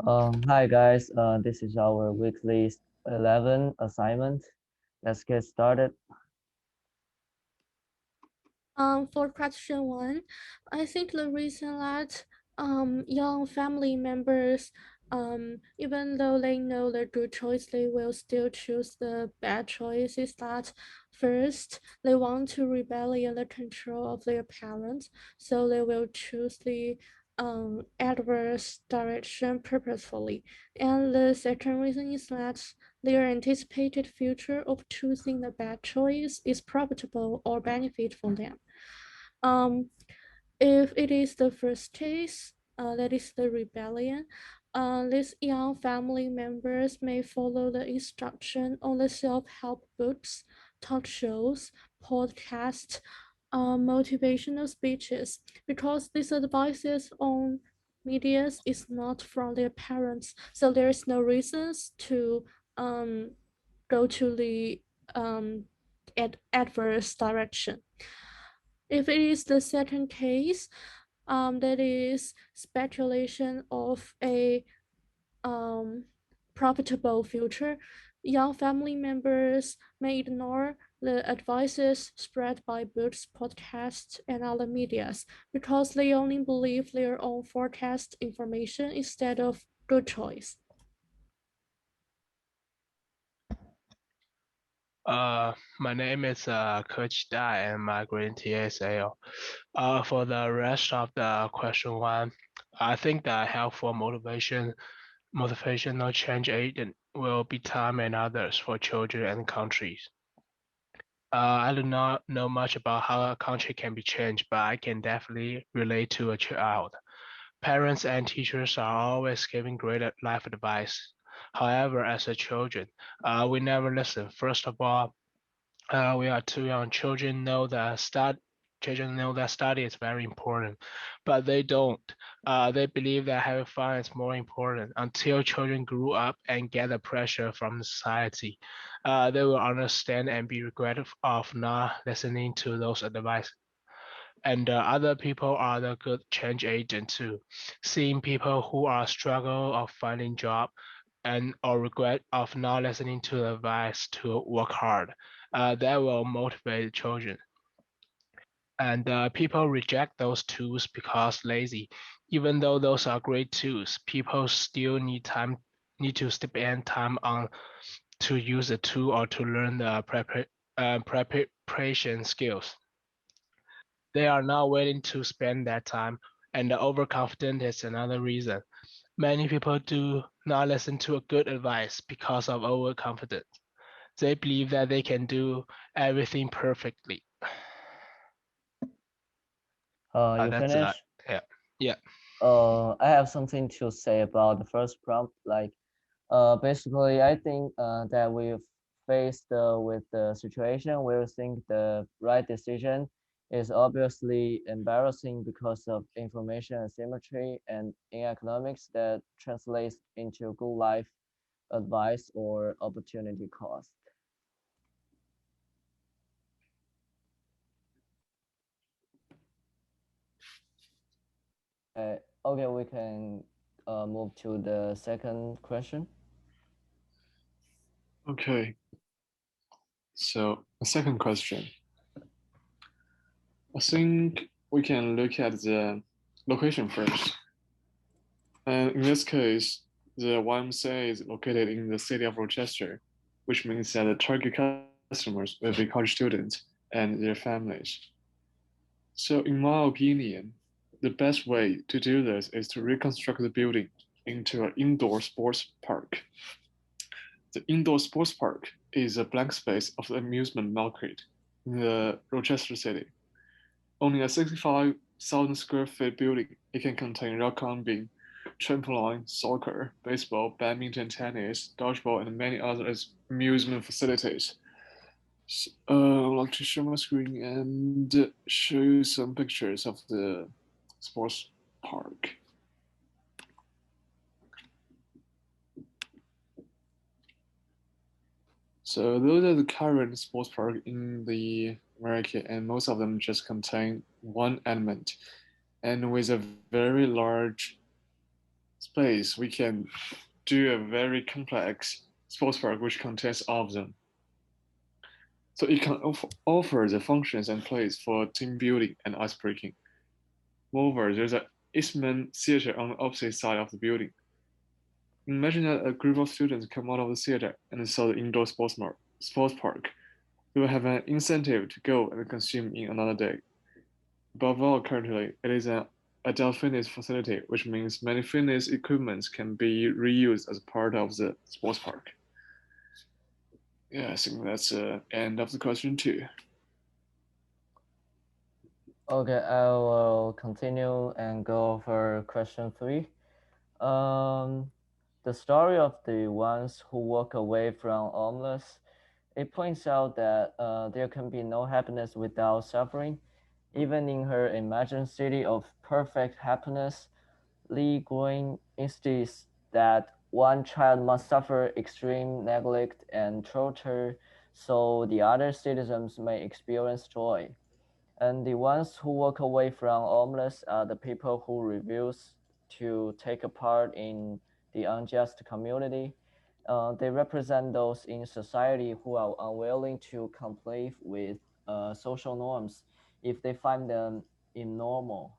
Hi guys, this is our weekly 11 assignment. Let's get started. For question one, I think the reason that young family members, even though they know the good choice, they will still choose the bad choice is that first they want to rebel in the control of their parents, so they will choose the adverse direction purposefully. And the second reason is that their anticipated future of choosing the bad choice is profitable or benefit for them. Um, if it is the first case, that is the rebellion, these young family members may follow the instruction on the self-help books, talk shows, podcasts, motivational speeches, because these advices on medias is not from their parents, so there is no reasons to go to the adverse direction. If it is the second case, that is speculation of a um, profitable future, young family members may ignore the advices spread by books, podcasts, and other medias because they only believe their own forecast information instead of good choice. My name is Keqi Dai and my grade TSAO. For the rest of the question one, I think the helpful motivational change agent will be time and others for children and countries. I do not know much about how a country can be changed, but I can definitely relate to a child. Parents and teachers are always giving great life advice. However, as a children, we never listen. First of all, we are too young. Children know that study is very important, but they don't. They believe that having fun is more important. Until children grew up and get the pressure from society, they will understand and be regretful of not listening to those advice. And other people are the good change agent too. Seeing people who are struggle of finding job and or regret of not listening to the advice to work hard, that will motivate children. And people reject those tools because lazy. Even though those are great tools, people still need to spend time on to use the tool or to learn the preparation skills. They are not willing to spend that time, and the overconfident is another reason. Many people do not listen to a good advice because of overconfidence. They believe that they can do everything perfectly. You That's finish? yeah, yeah. I have something to say about the first prompt. Basically, I think that we've faced with the situation where we think the right decision is obviously embarrassing because of information asymmetry and in economics that translates into good life advice or opportunity cost. Uh, okay, we can move to the second question. Okay, so the second question. I think we can look at the location first. And in this case, the YMCA is located in the city of Rochester, which means that the target customers will be college students and their families. So, in my opinion, the best way to do this is to reconstruct the building into an indoor sports park. The indoor sports park is a blank space of the amusement market in the Rochester city. Only a 65,000 square feet building, it can contain rock climbing, trampoline, soccer, baseball, badminton, tennis, dodgeball, and many other amusement facilities. I'd like to share my screen and show you some pictures of the sports park. So those are the current sports park in the America, and most of them just contain one element, and with a very large space, we can do a very complex sports park which contains all of them. So it can offer the functions and plays for team building and ice breaking. Moreover, there's an Eastman theater on the opposite side of the building. Imagine that a group of students come out of the theater and saw the indoor sports park. They will have an incentive to go and consume in another day. Above all, currently, it is an adult fitness facility, which means many fitness equipments can be reused as part of the sports park. Yeah, I think that's the end of the question 2. Okay, I will continue and go over question 3. The story of the ones who walk away from homeless, it points out that there can be no happiness without suffering. Even in her imagined city of perfect happiness, Li Guan insists that one child must suffer extreme neglect and torture so the other citizens may experience joy. And the ones who walk away from homeless are the people who refuse to take a part in the unjust community. They represent those in society who are unwilling to comply with social norms if they find them abnormal.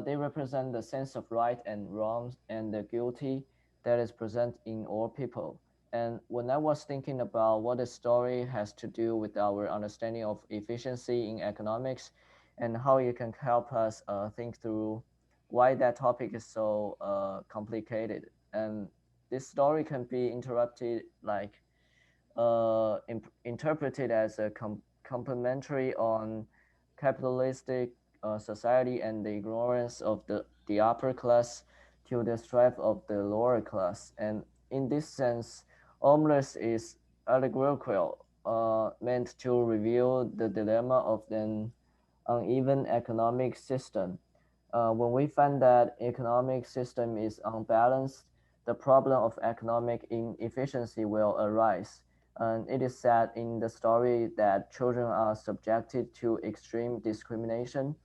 They represent the sense of right and wrong and the guilty that is present in all people. And when I was thinking about what the story has to do with our understanding of efficiency in economics and how it can help us think through why that topic is so complicated. And this story can be interrupted, like interpreted as a complimentary on capitalistic society and the ignorance of the upper class to the strife of the lower class. And in this sense, homeless is allegorical, meant to reveal the dilemma of an uneven economic system. When we find that economic system is unbalanced, the problem of economic inefficiency will arise. And it is said in the story that children are subjected to extreme discrimination,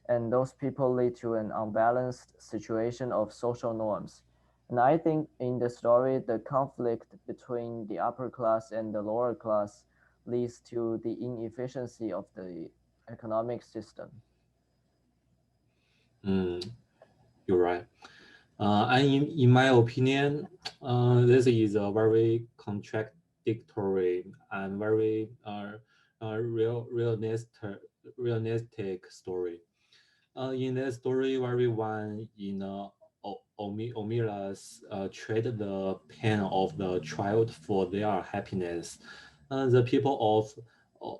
and those people lead to an unbalanced situation of social norms. And I think in the story, the conflict between the upper class and the lower class leads to the inefficiency of the economic system. You're right. And in my opinion, this is a very contradictory and very realistic story. In this story, everyone in Omilas trade the pain of the child for their happiness. The people of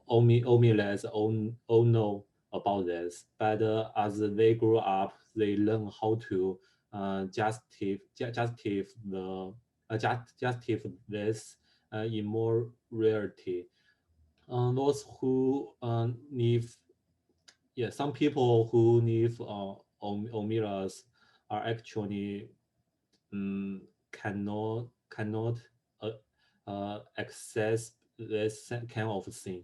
Omilas all know about this, but as they grow up, they learn how to justify this immorality. Those who live, some people who live on mirrors are actually cannot access this kind of thing.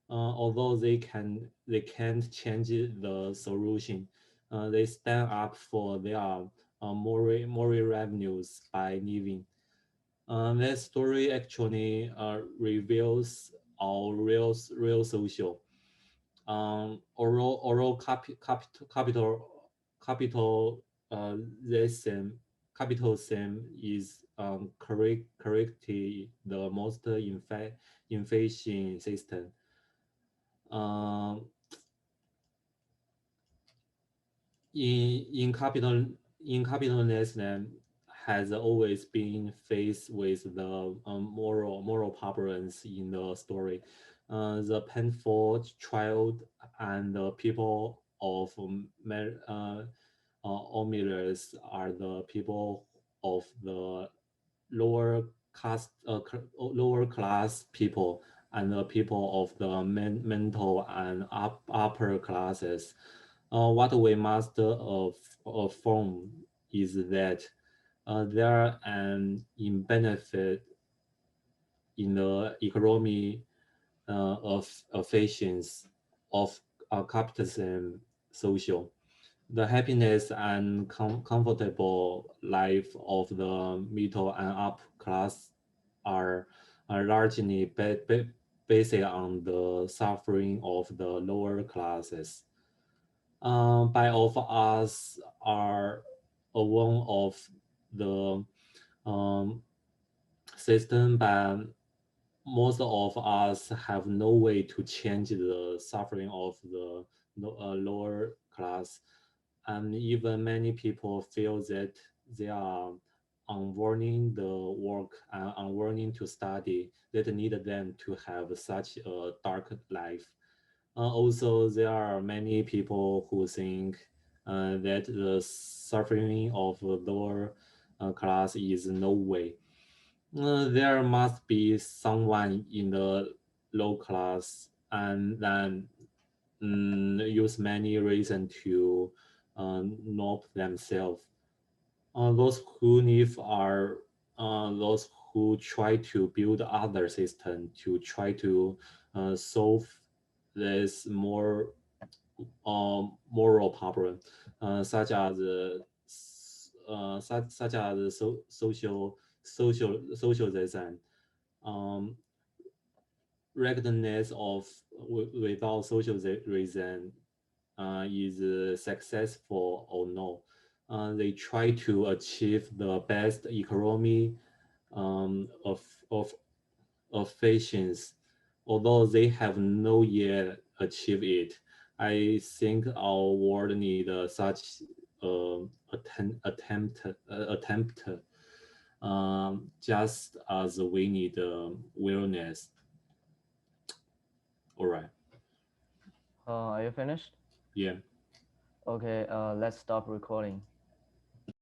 Although they can't change the solution, they stand up for their moral revenues by living. This story actually reveals our real social. Oral capitalism is correctly the most efficient system. In capitalism has always been faced with the moral problems in the story. The painful child and the people of Omilas are the people of the lower lower class people and the people of the mental and upper classes. What we must affirm is that there an in benefit in the economy of efficiency of capitalism social. The happiness and comfortable life of the middle and up class are largely based on the suffering of the lower classes. By of us are one of the um, system, but most of us have no way to change the suffering of the lower class, and even many people feel that they are unwilling the work and unwilling to study that need them to have such a dark life. Also, there are many people who think that the suffering of the lower class is no way. There must be someone in the low class and then use many reasons to knob themselves. Those who live are those who try to build other system to try to solve this more moral problem, such as such as socialism, um, regardless of without socialism is successful or no. They try to achieve the best economy of of efficiency, although they have no yet achieved it. I think our world need such attempt just as we need awareness. All right. Are you finished? Yeah. Okay, let's stop recording.